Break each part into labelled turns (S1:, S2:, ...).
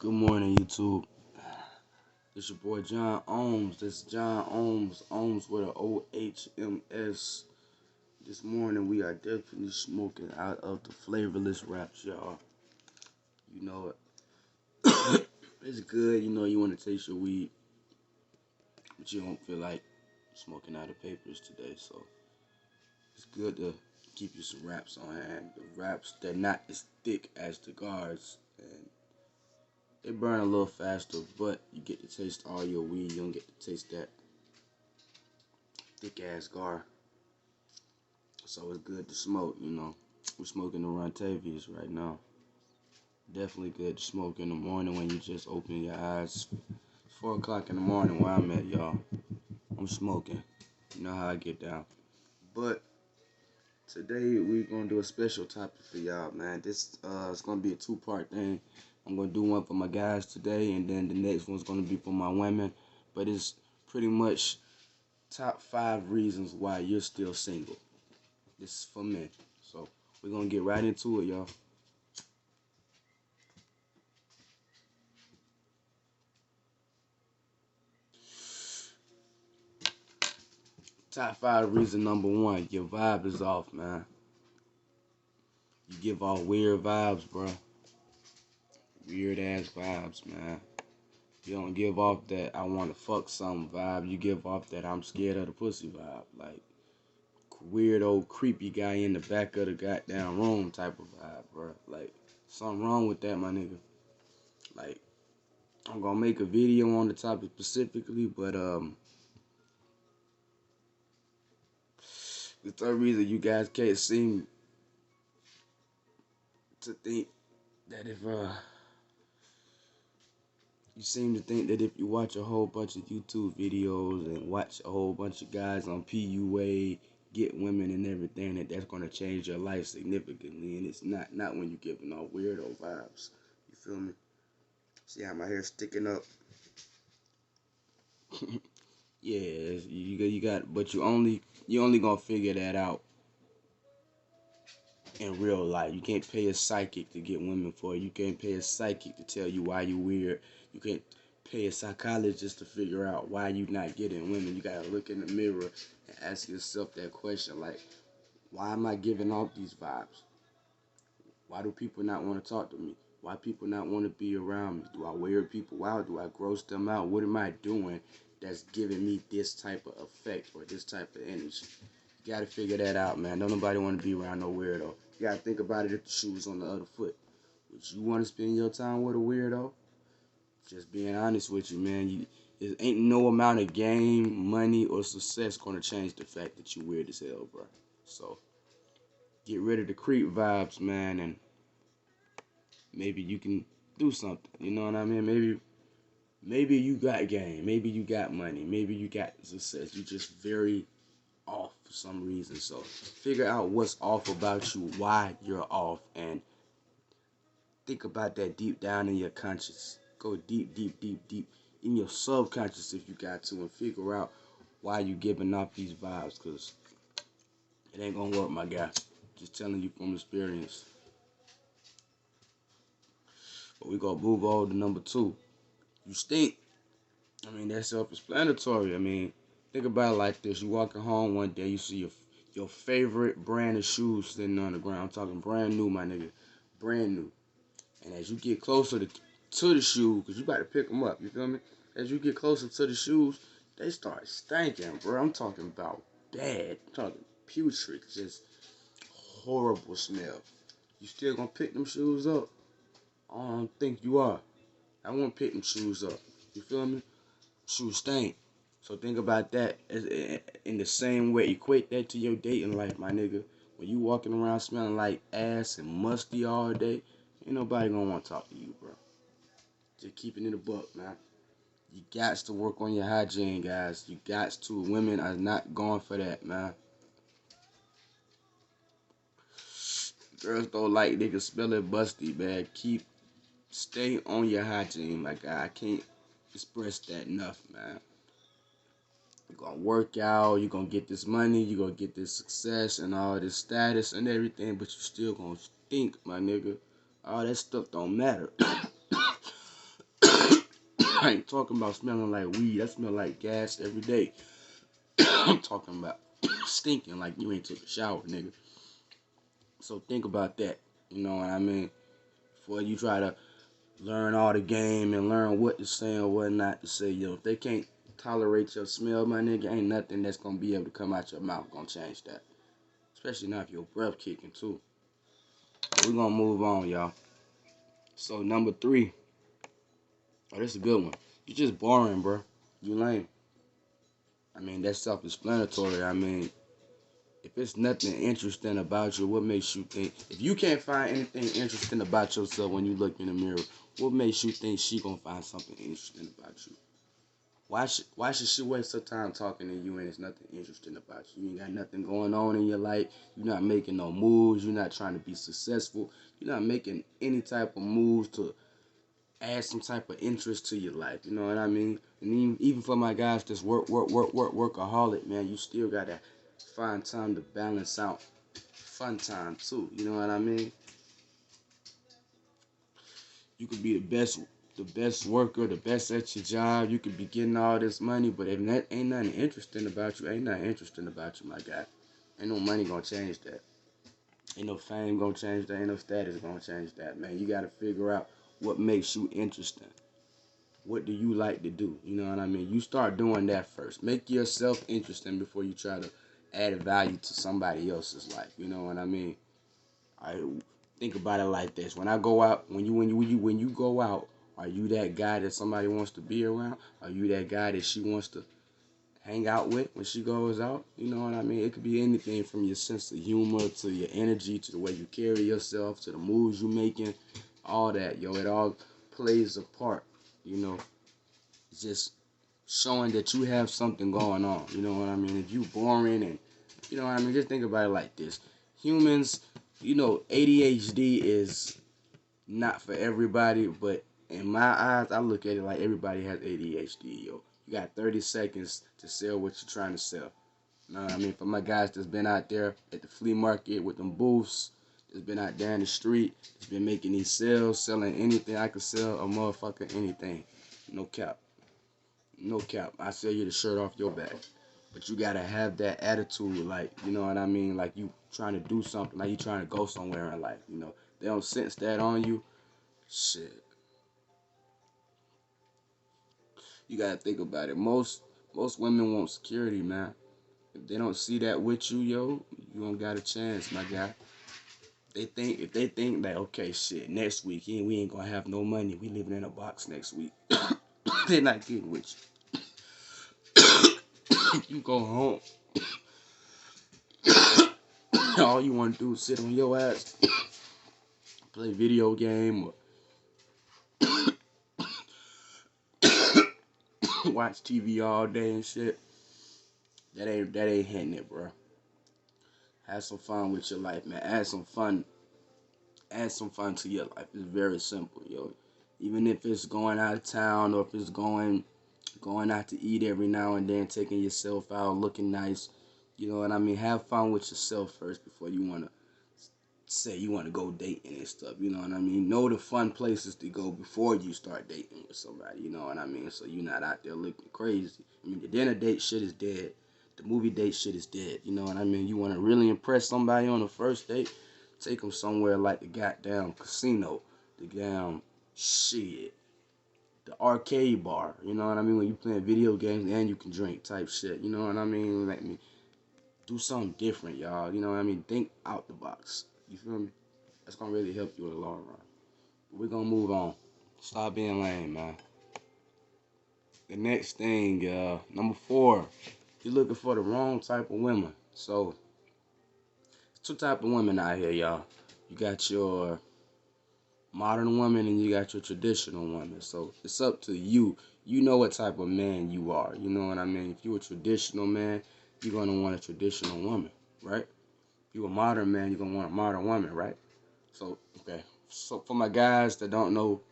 S1: Good morning, YouTube. It's your boy John Ohms. This is John Ohms. Ohms with an OHMS. This morning we are definitely smoking out of the flavorless wraps, y'all. You know it. It's good. You know you want to taste your weed, but you don't feel like smoking out of papers today. So it's good to keep you some wraps on hand. The wraps, they're not as thick as the guards, and they burn a little faster, but you get to taste all your weed. You don't get to taste that thick ass gar. So it's good to smoke, you know. We're smoking the Rontavious right now. Definitely good to smoke in the morning when you just open your eyes. It's 4 o'clock in the morning where I'm at, y'all. I'm smoking. You know how I get down. But today we're gonna do a special topic for y'all, man. This it's gonna be a two-part thing. I'm gonna do one for my guys today, and then the next one's gonna be for my women. But it's pretty much top 5 reasons why you're still single. This is for men. So we're gonna get right into it, y'all. Top 5 reason number 1, your vibe is off, man. You give off weird vibes, bro. Weird ass vibes, man. You don't give off that I want to fuck some vibe. You give off that I'm scared of the pussy vibe. Like, weird old creepy guy in the back of the goddamn room type of vibe, bro. Like, something wrong with that, my nigga. Like, I'm gonna make a video on the topic specifically, but the third reason you guys can't seem to think that if you seem to think that if you watch a whole bunch of YouTube videos and watch a whole bunch of guys on PUA get women and everything, that's gonna change your life significantly, and it's not. Not when you're giving all weirdo vibes. You feel me? See how my hair's sticking up? Yeah, you got, but you only gonna figure that out in real life. You can't pay a psychic to get women for you. You can't pay a psychic to tell you why you weird. You can't pay a psychologist to figure out why you not getting women. You gotta look in the mirror and ask yourself that question, like, why am I giving off these vibes? Why do people not want to talk to me? Why people not want to be around me? Do I wear people out? Do I gross them out? What am I doing that's giving me this type of effect or this type of energy? You gotta figure that out, man. Don't nobody want to be around no weirdo. You gotta think about it if the shoe was on the other foot. Would you want to spend your time with a weirdo? Just being honest with you, man. There ain't no amount of game, money, or success gonna change the fact that you weird as hell, bro. So get rid of the creep vibes, man, and maybe you can do something. You know what I mean? Maybe you got game. Maybe you got money. Maybe you got success. You just very off for some reason. So figure out what's off about you, why you're off, and think about that deep down in your conscious. Go deep, deep, deep, deep in your subconscious if you got to, and figure out why you giving off these vibes, because it ain't gonna work, my guy. Just telling you from experience. But we gonna move on to number 2. You stink. I mean, that's self-explanatory. I mean, think about it like this. You walking home one day, you see your favorite brand of shoes sitting on the ground. I'm talking brand new, my nigga. Brand new. And as you get closer to the shoe, because you about to pick them up, you feel me? As you get closer to the shoes, they start stinking, bro. I'm talking about bad. I'm talking putrid. Just horrible smell. You still gonna pick them shoes up? I don't think you are. I won't pick them shoes up. You feel me? Shoes stink. So think about that in the same way. Equate that to your dating life, my nigga. When you walking around smelling like ass and musty all day, ain't nobody gonna want to talk to you, bro. Just keep it in the book, man. You got to work on your hygiene, guys. You got to. Women are not going for that, man. Girls don't like niggas smelling musty, man. Stay on your hygiene, my guy. I can't express that enough, man. You're gonna work out, you're gonna get this money, you're gonna get this success and all this status and everything, but you still gonna stink, my nigga. All that stuff don't matter. I ain't talking about smelling like weed. I smell like gas every day. I'm talking about stinking like you ain't took a shower, nigga. So think about that. You know what I mean? Before you try to learn all the game and learn what to say and what not to say, if they can't tolerate your smell, my nigga, ain't nothing that's gonna be able to come out your mouth gonna change that. Especially not if your breath kicking too. But we're gonna move on, y'all. So number 3. Oh, this is a good one. You just boring, bro. You lame. I mean, that's self-explanatory. I mean, if it's nothing interesting about you, what makes you think? If you can't find anything interesting about yourself when you look in the mirror, what makes you think she gonna find something interesting about you? Why should she waste her time talking to you and it's nothing interesting about you? You ain't got nothing going on in your life. You're not making no moves. You're not trying to be successful. You're not making any type of moves to add some type of interest to your life. You know what I mean? And even for my guys that's workaholic, man, you still gotta find time to balance out fun time too. You know what I mean? You could be the best worker, the best at your job. You could be getting all this money, but if that ain't nothing interesting about you, my guy. Ain't no money gonna change that. Ain't no fame gonna change that. Ain't no status gonna change that, man. You gotta figure out what makes you interesting. What do you like to do? You know what I mean? You start doing that first. Make yourself interesting before you try to add value to somebody else's life. You know what I mean? I think about it like this: when I go out, when you go out, are you that guy that somebody wants to be around? Are you that guy that she wants to hang out with when she goes out? You know what I mean? It could be anything from your sense of humor to your energy to the way you carry yourself to the moves you making, all that, yo. It all plays a part. You know, it's just showing that you have something going on. You know what I mean? If you boring and you know what I mean, just think about it like this: humans, ADHD is not for everybody, but in my eyes, I look at it like everybody has ADHD, yo. You got 30 seconds to sell what you're trying to sell. You know what I mean? For my guys that's been out there at the flea market with them booths, that's been out there in the street, that's been making these sales, selling anything I could sell, a motherfucker, anything. No cap. No cap. I sell you the shirt off your back. But you gotta have that attitude, like, you know what I mean? Like you trying to do something, like you trying to go somewhere in life, you know. They don't sense that on you. Shit. You gotta think about it. Most women want security, man. If they don't see that with you, yo, you don't got a chance, my guy. If they think that, okay, shit, next week we ain't gonna have no money. We living in a box next week. They're not getting with you. You go home. All you wanna do is sit on your ass, play video game, or watch TV all day and shit. That ain't hitting it, bro. Have some fun with your life, man. Add some fun to your life. It's very simple, yo. Even if it's going out of town or if it's going out to eat every now and then, taking yourself out, looking nice. You know what I mean? Have fun with yourself first before you wanna say you wanna go dating and stuff. You know what I mean? Know the fun places to go before you start dating with somebody. You know what I mean? So you're not out there looking crazy. I mean, the dinner date shit is dead. The movie date shit is dead. You know what I mean? You wanna really impress somebody on the first date? Take them somewhere like the goddamn casino, the damn shit, the arcade bar. You know what I mean? When you playing video games and you can drink type shit. You know what I mean? Let me do something different, y'all. You know what I mean? Think out the box. You feel me? That's gonna really help you in the long run. We're gonna move on. Stop being lame, man. The next thing, number 4, you're looking for the wrong type of women. So, two type of women out here, y'all. You got your modern woman and you got your traditional woman. So it's up to you. You know what type of man you are. You know what I mean? If you're a traditional man, you're gonna want a traditional woman, right? If you're a modern man, you're gonna want a modern woman, right? So okay. So for my guys that don't know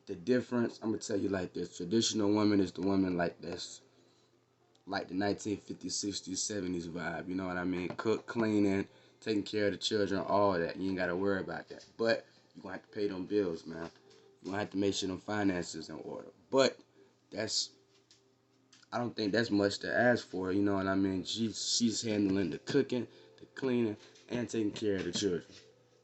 S1: the difference, I'm gonna tell you like this: traditional woman is the woman like this, like the 1950s, 60s, 70s vibe. You know what I mean? Cook, cleaning, taking care of the children, all that. You ain't gotta worry about that. But you gonna have to pay them bills, man. You gonna have to make sure them finances in order. But that's I don't think that's much to ask for. You know what I mean? She's handling the cooking, the cleaning, and taking care of the children.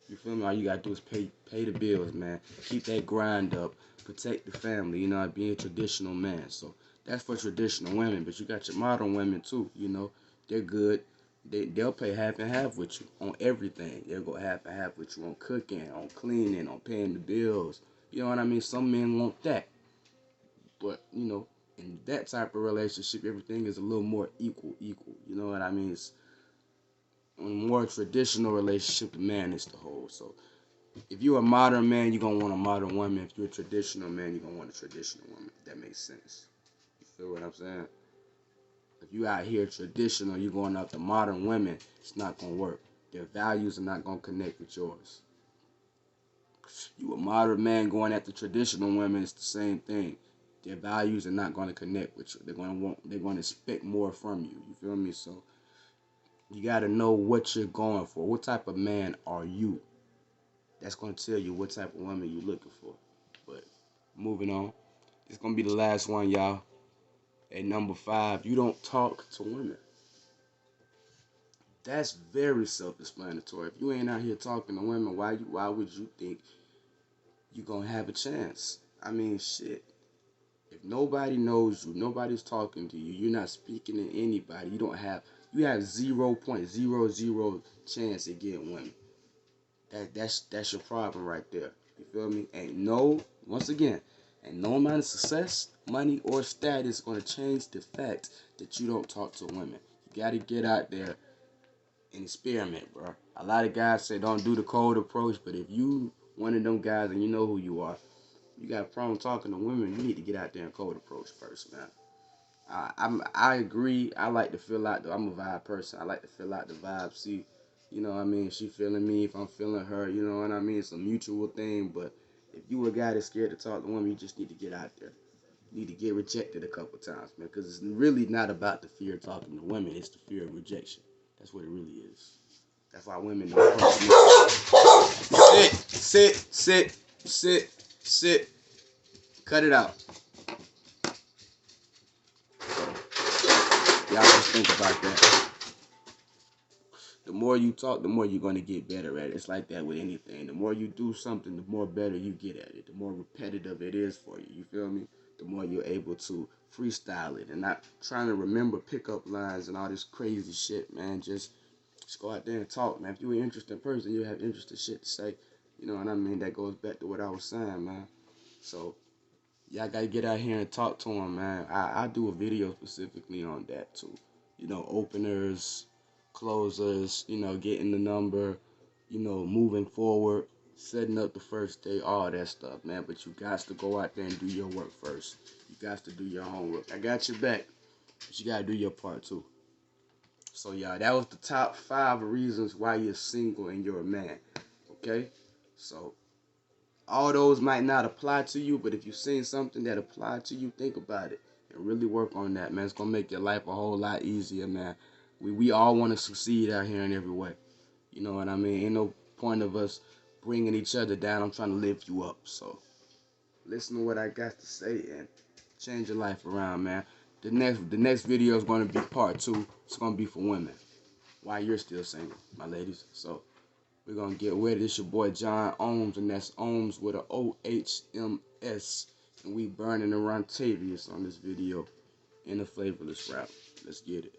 S1: You feel me? All you gotta do is pay the bills, man. Keep that grind up. Protect the family. You know, be a traditional man. So that's for traditional women. But you got your modern women too. You know, they're good. They'll pay half and half with you on everything. They'll go half and half with you on cooking, on cleaning, on paying the bills. You know what I mean? Some men want that, but you know, in that type of relationship, everything is a little more equal. You know what I mean? It's a more traditional relationship. The man is the whole. So if you're a modern man, you're gonna want a modern woman. If you're a traditional man, you're gonna want a traditional woman. If that makes sense. You feel what I'm saying? If you out here traditional, you're going after modern women, it's not gonna work. Their values are not gonna connect with yours. You a modern man going after traditional women, it's the same thing. Their values are not gonna connect with you. They're gonna expect more from you. You feel me? So you gotta know what you're going for. What type of man are you? That's gonna tell you what type of woman you're looking for. But moving on. It's gonna be the last one, y'all. At number 5, you don't talk to women. That's very self-explanatory. If you ain't out here talking to women, why would you think you gonna have a chance? I mean, shit. If nobody knows you, nobody's talking to you, you're not speaking to anybody. You have 0.00 chance at getting women. That's your problem right there. You feel me? Once again, ain't no amount of success, money, or status gonna change the fact that you don't talk to women. You gotta get out there and experiment, bro. A lot of guys say don't do the cold approach, but if you one of them guys and you know who you are, you got a problem talking to women, you need to get out there and cold approach first, man. I agree. I like to feel out. I'm a vibe person. I like to feel out the vibe. See, you know what I mean. She feeling me. If I'm feeling her, you know what I mean. It's a mutual thing. But if you a guy that's scared to talk to women, you just need to get out there. You need to get rejected a couple times, man. Because it's really not about the fear of talking to women. It's the fear of rejection. That's what it really is. That's why women don't approach me. Sit. Cut it out. Y'all just think about that. The more you talk, the more you're going to get better at it. It's like that with anything. The more you do something, the more better you get at it. The more repetitive it is for you. You feel me? The more you're able to freestyle it and not trying to remember pickup lines and all this crazy shit, man. Just go out there and talk, man. If you're an interesting person, you have interesting shit to say. You know what I mean? That goes back to what I was saying, man. So, y'all got to get out here and talk to them, man. I do a video specifically on that, too. You know, openers, closers, you know, getting the number, you know, moving forward, setting up the first day, all that stuff, man. But you got to go out there and do your work first. You got to do your homework. I got your back, but you got to do your part, too. So, y'all, that was the top 5 reasons why you're single and you're a man, okay? So, all those might not apply to you, but if you've seen something that applied to you, think about it and really work on that, man. It's gonna make your life a whole lot easier, man. We all want to succeed out here in every way. You know what I mean? Ain't no point of us bringing each other down. I'm trying to lift you up. So listen to what I got to say and change your life around, man. The next video is gonna be part 2. It's gonna be for women. Why you're still single, my ladies. So we're going to get with it. It's your boy John Ohms, and that's Ohms with a OHMS. And we burning the Rontavious on this video in a flavorless rap. Let's get it.